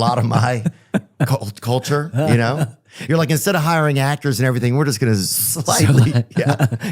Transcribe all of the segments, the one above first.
a lot of my culture, you know? You're like, instead of hiring actors and everything, we're just going to slightly,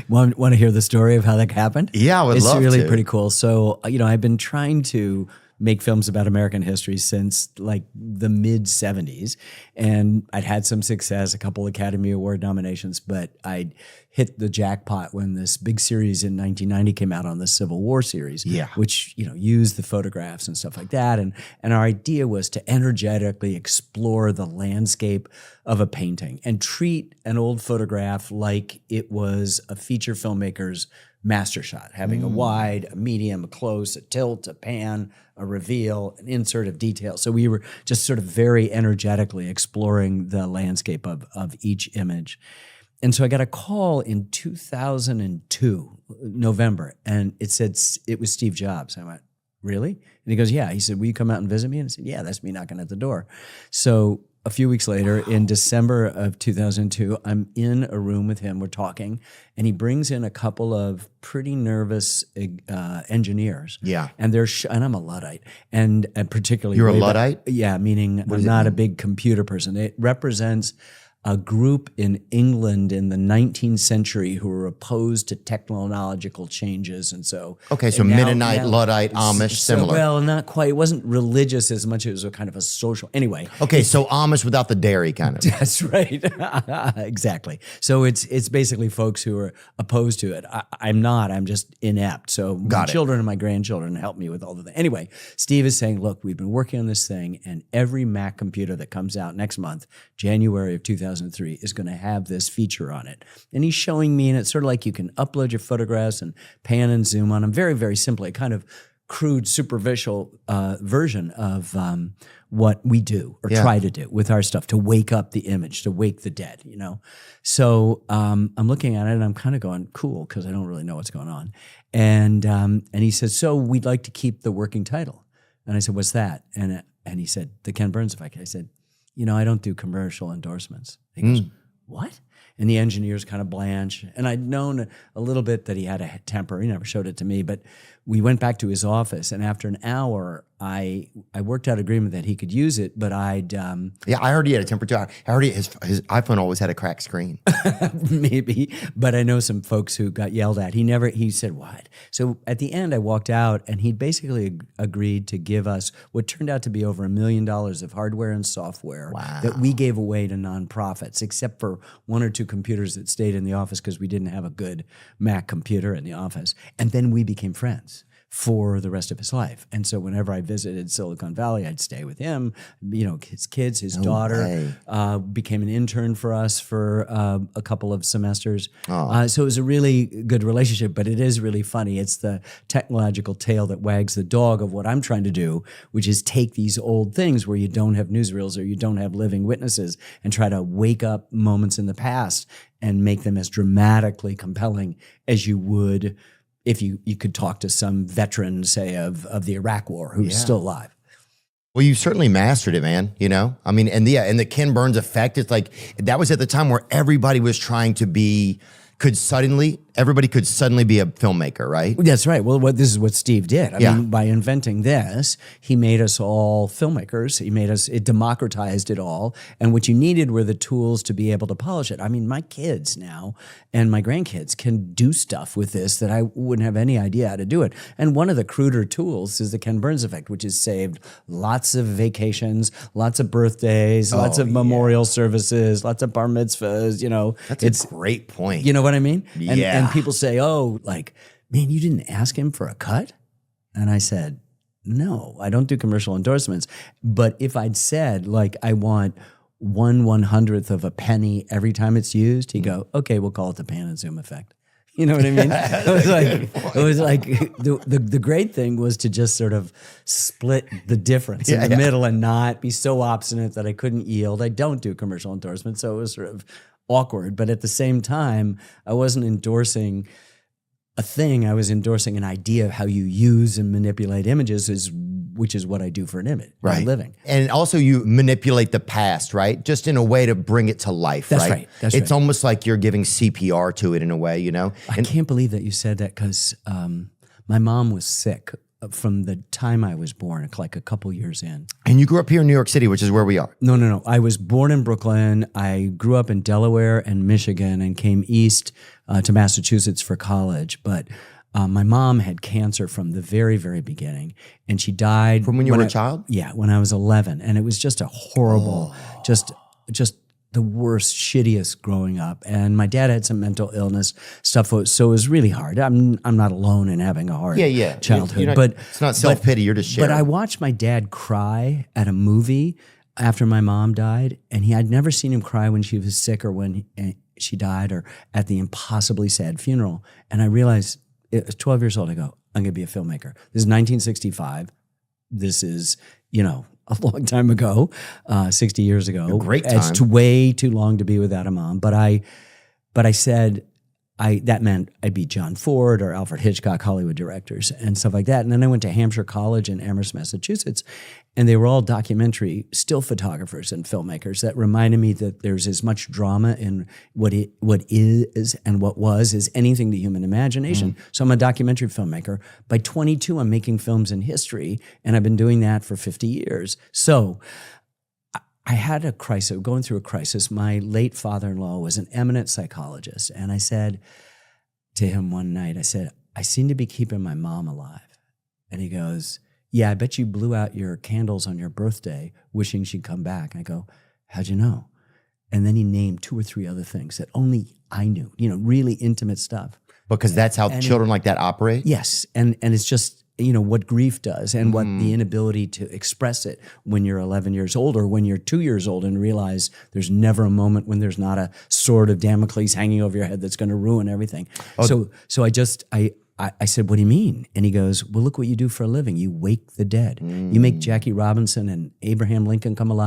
Want to hear the story of how that happened? Yeah, I would love to. It's really pretty cool. So, I've been trying to make films about American history since like the mid 70s. And I'd had some success, a couple Academy Award nominations, but I'd hit the jackpot when this big series in 1990 came out on the Civil War series, which, used the photographs and stuff like that. And our idea was to energetically explore the landscape of a painting and treat an old photograph like it was a feature filmmaker's master shot, having a wide, a medium, a close, a tilt, a pan, a reveal, an insert of detail. So we were just sort of very energetically exploring the landscape of each image. And so I got a call in 2002, November, and it said it was Steve Jobs. I went, really? And he goes, yeah. He said, will you come out and visit me? And I said, yeah, that's me knocking at the door. So a few weeks later, in December of 2002, I'm in a room with him. We're talking, and he brings in a couple of pretty nervous engineers. Yeah, and and I'm a Luddite, and particularly you're a Luddite. Yeah, meaning I'm not a big computer person. It represents a group in England in the 19th century who were opposed to technological changes. And so... Okay, so Mennonite, Luddite, Amish, similar. Well, not quite. It wasn't religious as much as it was a kind of a social... Anyway. Okay, so Amish without the dairy, kind of. That's right. Exactly. So it's basically folks who are opposed to it. I'm not. I'm just inept. So my children and my grandchildren help me with all of that. Anyway, Steve is saying, look, we've been working on this thing, and every Mac computer that comes out next month, January of 2003, is going to have this feature on it. And he's showing me, and it's sort of like you can upload your photographs and pan and zoom on them very, very simply, a kind of crude, superficial version of what we do or try to do with our stuff to wake up the image, to wake the dead, So I'm looking at it and I'm kind of going, cool, because I don't really know what's going on. And he said, so we'd like to keep the working title. And I said, what's that? And he said, The Ken Burns Effect. I said, I don't do commercial endorsements. He goes, what? And the engineers kind of blanch. And I'd known a little bit that he had a temper. He never showed it to me. But we went back to his office. And after an hour, I worked out agreement that he could use it, but I'd... yeah, I heard he had a temper too. I heard his iPhone always had a cracked screen. Maybe. But I know some folks who got yelled at. He said, what? So at the end, I walked out, and he basically agreed to give us what turned out to be over $1 million of hardware and software that we gave away to nonprofits, except for one or two computers that stayed in the office because we didn't have a good Mac computer in the office. And then we became friends for the rest of his life. And so whenever I visited Silicon Valley, I'd stay with him. His kids, his daughter became an intern for us for a couple of semesters. So it was a really good relationship, but it is really funny. It's the technological tail that wags the dog of what I'm trying to do, which is take these old things where you don't have newsreels or you don't have living witnesses and try to wake up moments in the past and make them as dramatically compelling as you would if you could talk to some veteran, say, of the Iraq War who's still alive. Well, you certainly mastered it, man. I mean, and the Ken Burns effect, it's like, that was at the time where everybody was trying to be, everybody could suddenly be a filmmaker, right? That's right. Well, this is what Steve did. I mean, by inventing this, he made us all filmmakers. It democratized it all. And what you needed were the tools to be able to polish it. I mean, my kids now and my grandkids can do stuff with this that I wouldn't have any idea how to do it. And one of the cruder tools is the Ken Burns effect, which has saved lots of vacations, lots of birthdays, lots of memorial services, lots of bar mitzvahs, That's a great point. You know what I mean? Yeah. And people say, oh, like, man, you didn't ask him for a cut? And I said, no, I don't do commercial endorsements. But if I'd said, like, I want 1/100th of a penny every time it's used, he'd go, okay, we'll call it the pan and zoom effect. You know what I mean? It was like the great thing was to just sort of split the difference in the middle and not be so obstinate that I couldn't yield. I don't do commercial endorsements, so it was sort of awkward. But at the same time, I wasn't endorsing a thing. I was endorsing an idea of how you use and manipulate images, which is what I do for an image, for a living. And also you manipulate the past, right? Just in a way to bring it to life, That's right. That's It's almost like you're giving CPR to it in a way, I can't believe that you said that because my mom was sick from the time I was born, like a couple years in. And you grew up here in New York City, which is where we are. No. I was born in Brooklyn. I grew up in Delaware and Michigan and came east to Massachusetts for college. But my mom had cancer from the very, very beginning, and she died From when you were a child? Yeah, when I was 11, and it was just a horrible, just the worst, shittiest growing up. And my dad had some mental illness stuff, so it was really hard. I'm not alone in having a hard childhood, You're not, but it's not self-pity. You're just sharing. But I watched my dad cry at a movie after my mom died, and I'd never seen him cry when she was sick or when she died or at the impossibly sad funeral. And I realized, it was 12 years old, I go, I'm going to be a filmmaker. This is 1965. This is, a long time ago, 60 years ago. A great time. It's way too long to be without a mom. But I said, that meant I'd be John Ford or Alfred Hitchcock, Hollywood directors and stuff like that. And then I went to Hampshire College in Amherst, Massachusetts, and they were all documentary still photographers and filmmakers that reminded me that there's as much drama in what is and what was as anything the human imagination. So I'm a documentary filmmaker. By 22, I'm making films in history, and I've been doing that for 50 years. So I had a crisis, going through a crisis. My late father-in-law was an eminent psychologist, and I said to him one night, I said, I seem to be keeping my mom alive. And he goes, yeah, I bet you blew out your candles on your birthday wishing she'd come back. I go, how'd you know? And then he named 2 or 3 other things that only I knew, really intimate stuff. Because that's how children like that operate? Yes, and it's just, what grief does and what the inability to express it when you're 11 years old or when you're 2 years old and realize there's never a moment when there's not a sword of Damocles hanging over your head that's going to ruin everything. So I said, what do you mean? And he goes, well, look what you do for a living. You wake the dead. You make Jackie Robinson and Abraham Lincoln come alive.